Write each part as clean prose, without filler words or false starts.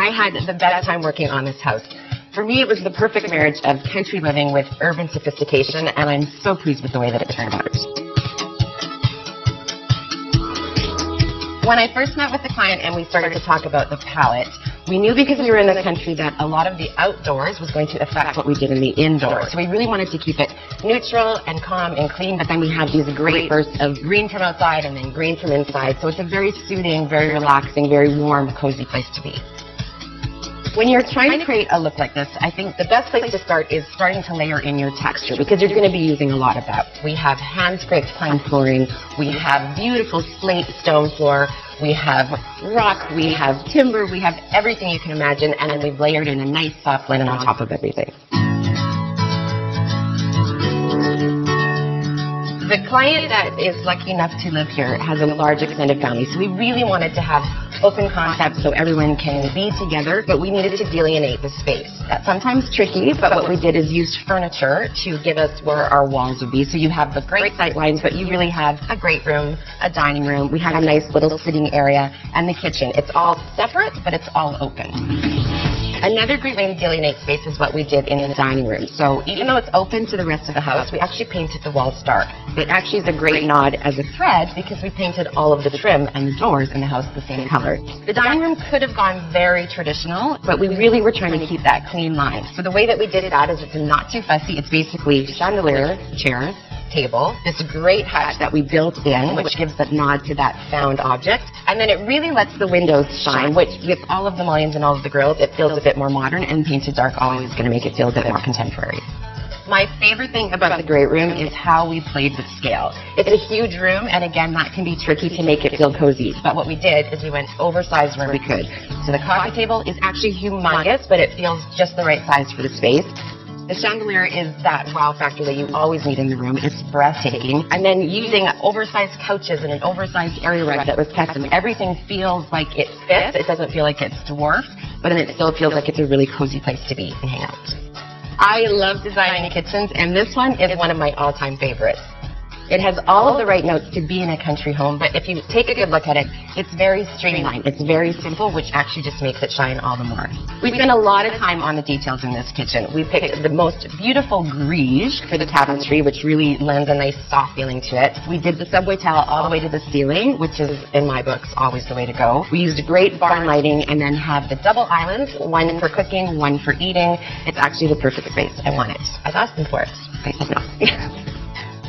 I had the best time working on this house. For me, it was the perfect marriage of country living with urban sophistication, and I'm so pleased with the way that it turned out. When I first met with the client and we started to talk about the palette, we knew because we were in the country that a lot of the outdoors was going to affect what we did in the indoors. So we really wanted to keep it neutral and calm and clean, but then we have these great bursts of green from outside and then green from inside. So it's a very soothing, very relaxing, very warm, cozy place to be. When you're trying to create a look like this, I think the best place to start is starting to layer in your texture because you're going to be using a lot of that. We have hand-scraped pine flooring, we have beautiful slate stone floor, we have rock, we have timber, we have everything you can imagine, and then we've layered in a nice soft linen on top of everything. The client that is lucky enough to live here has a large extended family, so we really wanted to have open concepts so everyone can be together, but we needed to delineate the space. That's sometimes tricky, but what we did is use furniture to give us where our walls would be. So you have the great sight lines, but you really have a great room, a dining room. We have a nice little sitting area, and the kitchen. It's all separate, but it's all open. Another great way to delineate space is what we did in the dining room. So even though it's open to the rest of the house, we actually painted the walls dark. It actually is a great nod as a thread because we painted all of the trim and the doors in the house the same color. The dining room could have gone very traditional, but we really were trying to keep that clean line. So the way that we did that is it's not too fussy. It's basically chandelier, chairs, table, this great hatch that we built in, which gives that nod to that found object. And then it really lets the windows shine, which with all of the mullions and all of the grills, it feels a bit more modern, and painted dark always going to make it feel a bit more contemporary. My favorite thing about the great room is how we played with scale. It's a huge room, and again, that can be tricky to make it feel cozy. But what we did is we went oversized where we could. So the coffee table is actually humongous, but it feels just the right size for the space. The chandelier is that wow factor that you always need in the room. It's breathtaking. And then using oversized couches and an oversized area rug that was custom, everything feels like it fits. It doesn't feel like it's dwarfed, but then it still feels like it's a really cozy place to be and hang out. I love designing kitchens, and this one is one of my all-time favorites. It has all of the right notes to be in a country home, but if you take a good look at it, it's very streamlined. It's very simple, which actually just makes it shine all the more. We spent a lot of time on the details in this kitchen. We picked the most beautiful grige for the tapestry, which really lends a nice soft feeling to it. We did the subway tile all the way to the ceiling, which is, in my books, always the way to go. We used great barn lighting and then have the double islands, one for cooking, one for eating. It's actually the perfect space. I want it. I've asked them for it. They said no.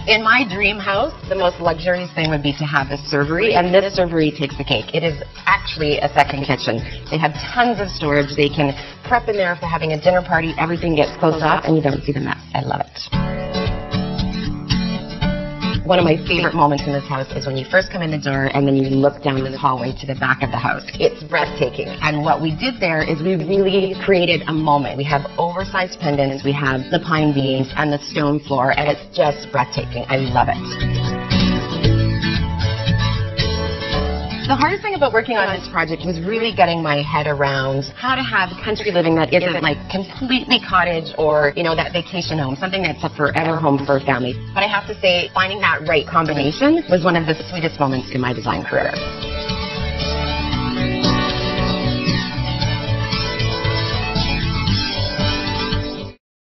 In my dream house, the most luxurious thing would be to have a servery, and this servery takes the cake. It is actually a second kitchen. They have tons of storage. They can prep in there if they're having a dinner party. Everything gets closed off, and you don't see the mess. I love it. One of my favorite moments in this house is when you first come in the door and then you look down the hallway to the back of the house. It's breathtaking. And what we did there is we really created a moment. We have oversized pendants, we have the pine beams and the stone floor, and it's just breathtaking. I love it. The hardest thing about working on this project was really getting my head around how to have country living that isn't like completely cottage or, you know, that vacation home, something that's a forever home for a family. But I have to say, finding that right combination was one of the sweetest moments in my design career.